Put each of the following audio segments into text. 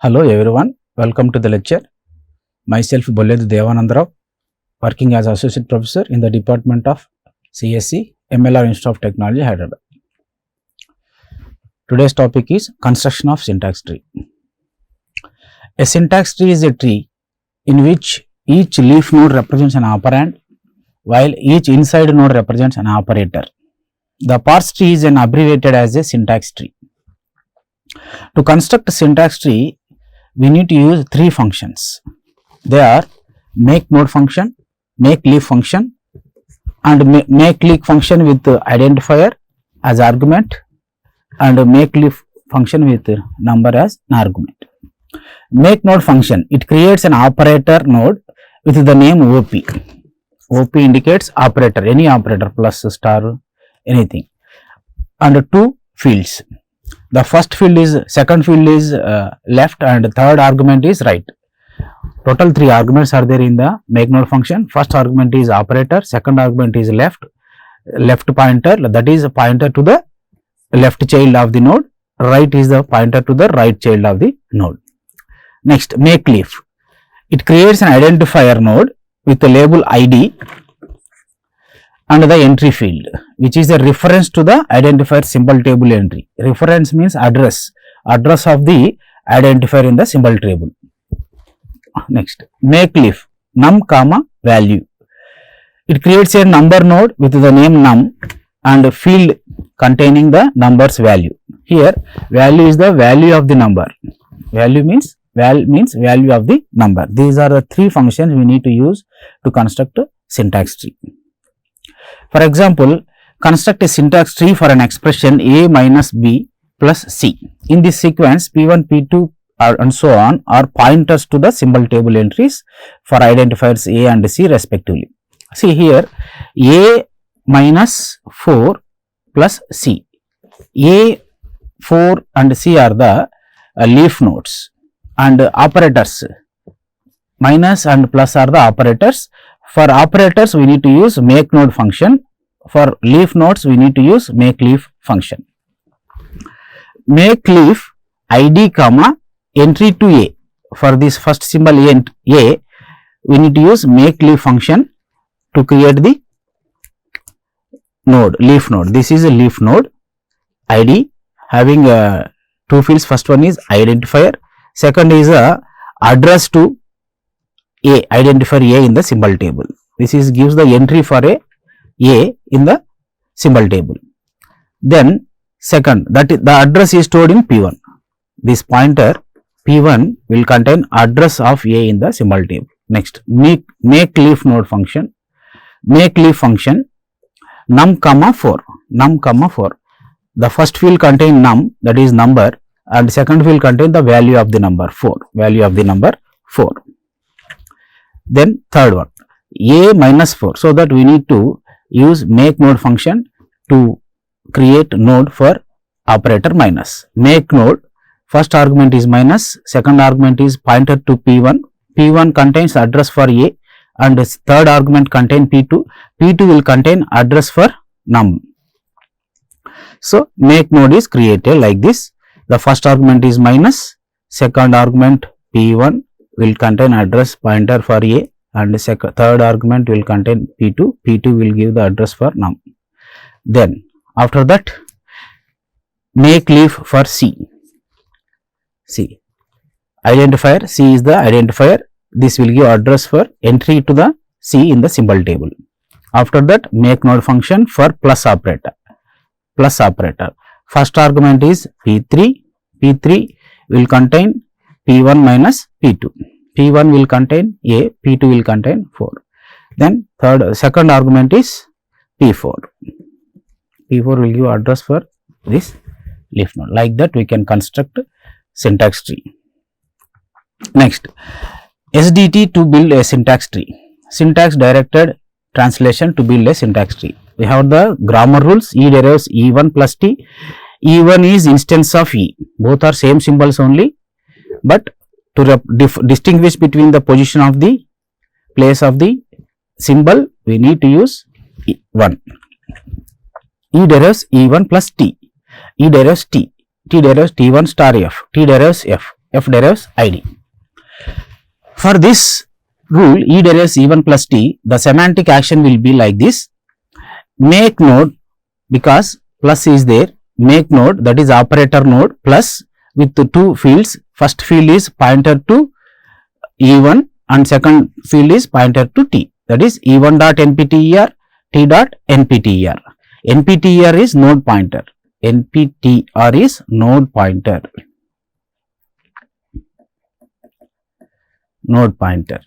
Hello everyone, welcome to the lecture. Myself B.Devananda Rao, working as Associate Professor in the Department of CSE, MLR Institute of Technology, Hyderabad. Today's topic is construction of syntax tree. A syntax tree is a tree in which each leaf node represents an operand, while each inside node represents an operator. The parse tree is abbreviated as a syntax tree. To construct a syntax tree, we need to use three functions. They are make node function, make leaf function, and make leaf function with identifier as argument, and make leaf function with number as an argument. Make node function, it creates an operator node with the name OP. OP indicates operator, any operator, plus, star, anything, and two fields. The first field is, second field is left, and third argument is right. Total three arguments are there in the make node function. First argument is operator, second argument is left pointer, that is a pointer to the left child of the node, right is the pointer to the right child of the node. Next, make leaf, it creates an identifier node with the label ID and the entry field, which is a reference to the identifier symbol table entry. Reference means address of the identifier in the symbol table. Next, make leaf, num comma value, it creates a number node with the name num and a field containing the number's value. Here value is the value of the number, value means value of the number. These are the three functions we need to use to construct a syntax tree. For example, construct a syntax tree for an expression a minus b plus c. In this sequence, p1, p2 and so on are pointers to the symbol table entries for identifiers a and c respectively. See here, a minus 4 plus c. A, 4 and c are the leaf nodes, and operators minus and plus are the operators. For operators, we need to use make node function. For leaf nodes, we need to use make leaf function. Make leaf ID comma entry to a. For this first symbol a, we need to use make leaf function to create the node, leaf node. This is a leaf node ID having two fields. First one is identifier, second is address to a, identifier a in the symbol table. This is gives the entry for a in the symbol table. Then second, that is the address is stored in p1. This pointer p1 will contain address of a in the symbol table. Next, make leaf node function, make leaf function num comma 4, num comma 4. The first field contain num, that is number, and second field contain the value of the number 4, value of the number 4. Then third one, a minus 4, so that we need to use make node function to create node for operator minus. Make node, first argument is minus, second argument is pointer to p1, p1 contains address for a, and third argument contain p2, p2 will contain address for num. So make node is created like this. The first argument is minus, second argument p1 will contain address pointer for a, and third argument will contain p2, p2 will give the address for num. Then after that, make leaf for c. C, identifier, c is the identifier, this will give address for entry to the c in the symbol table. After that, make node function for plus operator, plus operator. First argument is p3, p3 will contain p1 minus p2, p1 will contain a, p2 will contain 4. Then second argument is p4, p4 will give address for this leaf node. Like that we can construct syntax tree. Next, SDT to build a syntax tree, syntax directed translation to build a syntax tree. We have the grammar rules, E derives E1 plus T, E1 is instance of E, both are same symbols only, but to distinguish between the position of the place of the symbol, we need to use 1. E derives E1 plus T, E derives T, T derives T1 star F, T derives F, F derives ID. For this rule, E derives E1 plus T. The semantic action will be like this: make node, because plus is there, make node, that is operator node, plus with the two fields. First field is pointer to E1 and second field is pointer to T, that is E1 dot npter, T dot npter. npter is node pointer, npter is node pointer, node pointer.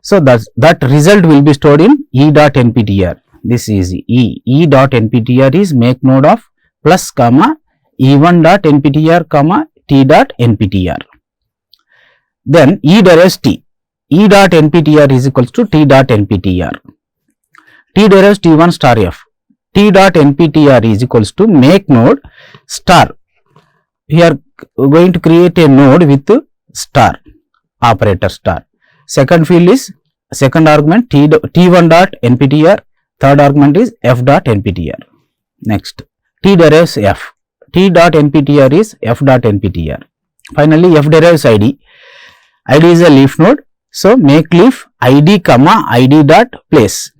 So that result will be stored in E dot npter. This is E dot npter is make node of plus comma E1 dot npter comma T dot npter. Then E derives T. E dot npter is equals to T dot npter. T derives T1 star F. T dot npter is equals to make node star. Here we are going to create a node with star, operator star. Second field is second argument T1 dot npter. Third argument is F dot npter. Next, T derives F. T dot npter is F dot npter. Finally, F derives ID. ID is a leaf node. So, make leaf ID comma ID dot place.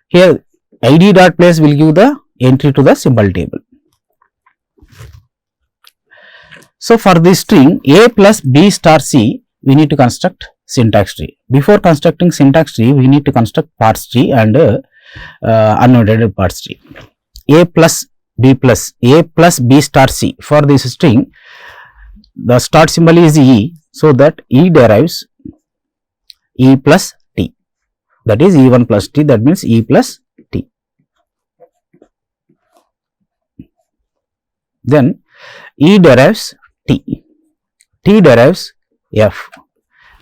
Here ID dot place will give the entry to the symbol table. So, for this string A plus B star C, we need to construct syntax tree. Before constructing syntax tree, we need to construct parse tree and annotated parse tree. A plus B star C. For this string, the start symbol is E, so that E derives E plus T, that is E1 plus T, that means E plus T. Then E derives T, T derives F,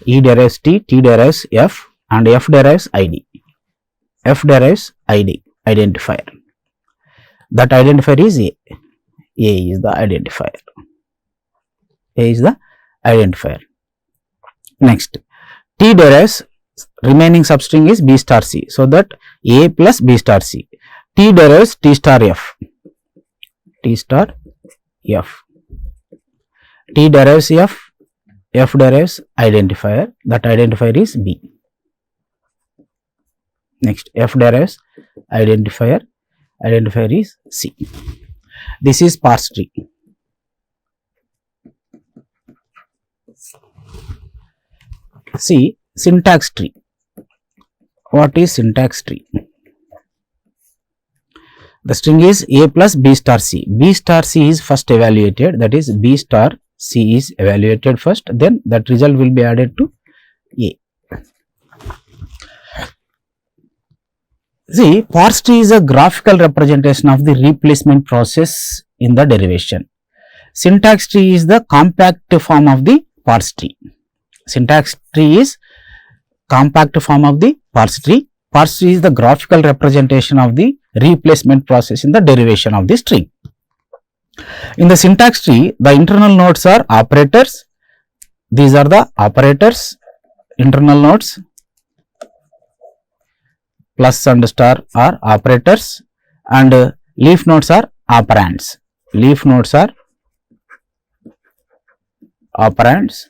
E derives T, T derives F, and F derives ID. F derives ID, identifier. That identifier is A. A is the identifier. A is the identifier. Next, T derives remaining substring is B star C. So that A plus B star C. T derives T star F. T star F. T derives F. F derives identifier. That identifier is B. Next, F derives identifier. Identifier is C. This is parse tree. See, syntax tree. What is syntax tree? The string is A plus B star C. B star C is first evaluated, that is B star C is evaluated first, then that result will be added to A. See, parse tree is a graphical representation of the replacement process in the derivation. Syntax tree is the compact form of the parse tree. Syntax tree is compact form of the parse tree. Parse tree is the graphical representation of the replacement process in the derivation of the string. In the syntax tree, the internal nodes are operators. These are the operators, internal nodes. Plus and star are operators, and leaf nodes are operands. Leaf nodes are operands.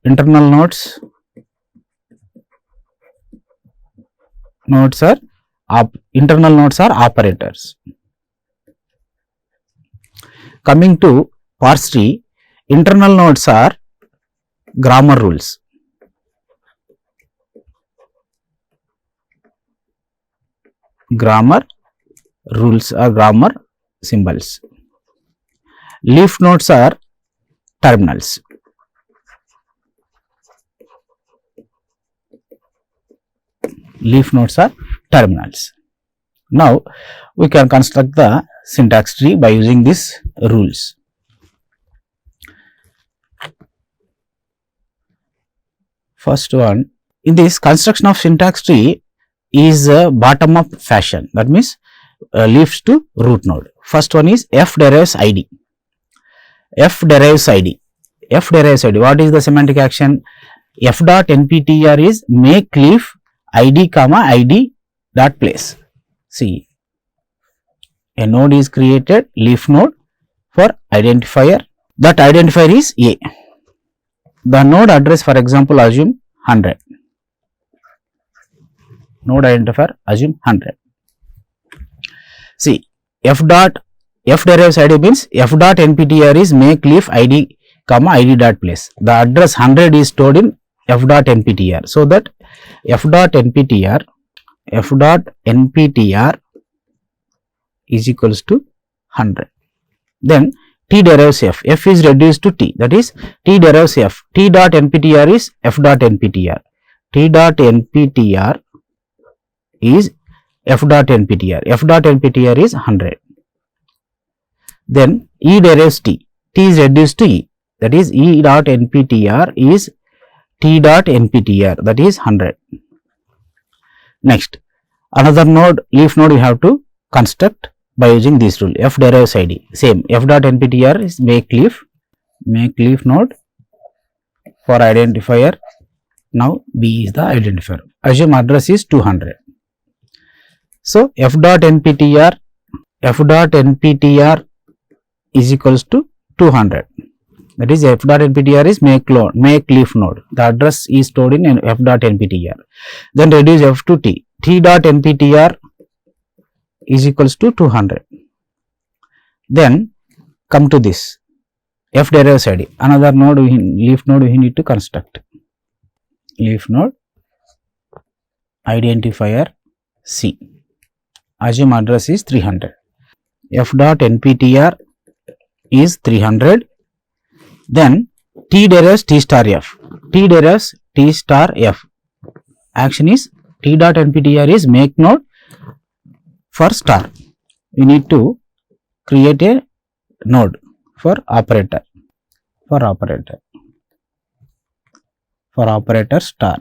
Internal nodes are internal nodes are operators. Coming to parse tree, internal nodes are grammar rules. Grammar rules are grammar symbols. Leaf nodes are terminals. Leaf nodes are terminals. Now, we can construct the syntax tree by using these rules. First one, in this construction of syntax tree is a bottom up fashion, that means leaves to root node. First one is F derives ID. F derives ID. F derives ID. What is the semantic action? F dot npter is make leaf ID comma ID dot place. See, a node is created, leaf node, for identifier That identifier is A. The node address, for example, assume 100. Node identifier assume 100. See, f derives id means f dot nptr is make leaf id comma id dot place. The address 100 is stored in f dot nptr. So that f dot nptr is equals to 100. Then t derives f is reduced to t, that is t derives f. T dot nptr is f dot nptr. T dot nptr is f dot nptr. F dot nptr is 100. Then e derives t. T is reduced to e, that is e dot nptr is t dot nptr, that is 100. Next, another node, leaf node, we have to construct by using this rule. F derives id, same, f dot nptr is make leaf node for identifier. Now B is the identifier. Assume address is 200. So f dot nptr is equals to 200. That is f dot nptr is make leaf node. The address is stored in f dot nptr. Then reduce f to t. T dot nptr is equals to 200. Then come to this f derives id. Another node, leaf node, we need to construct. Leaf node identifier C. Assume address is 300. F dot nptr is 300. Then t derives t star f. T derives t star f. Action is t dot nptr is make node for star. We need to create a node for operator. For operator star.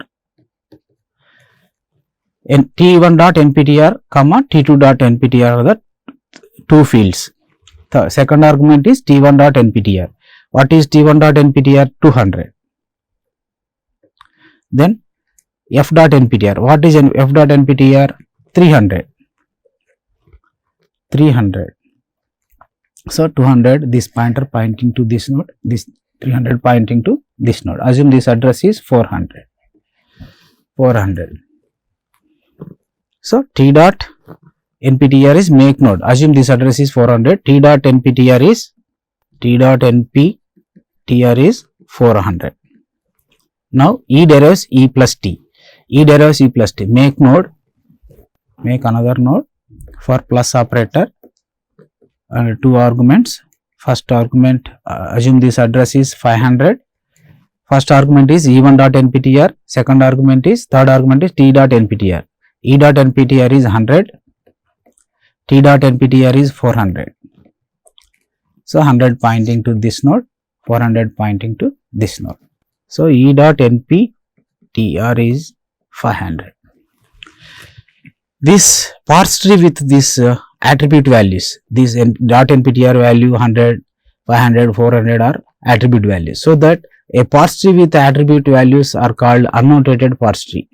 And t1 dot nptr comma t2 dot nptr are the two fields. The second argument is t1 dot nptr. What is t1 dot nptr? 200. Then f dot nptr. What is f dot nptr? 300. So 200, this pointer pointing to this node, this 300 pointing to this node. Assume this address is 400. So t dot nptr is make node. Assume this address is 400. T dot nptr is 400. Now e derives e plus t. Make node. Make another node for plus operator and two arguments. First argument, assume this address is 500. First argument is e1 dot nptr. Second argument is, third argument is t dot nptr. E dot nptr is 100. T dot nptr is 400. So 100 pointing to this node, 400 pointing to this node. So e dot nptr is 500. This parse tree with this attribute values, this dot nptr value 100, 500, 400 are attribute values. So that a parse tree with attribute values are called annotated parse tree.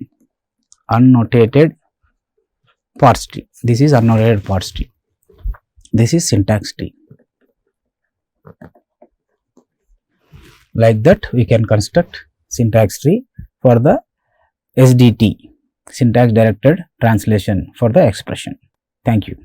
This is annotated parse tree. This is syntax tree. Like that we can construct syntax tree for the SDT, syntax directed translation for the expression. Thank you.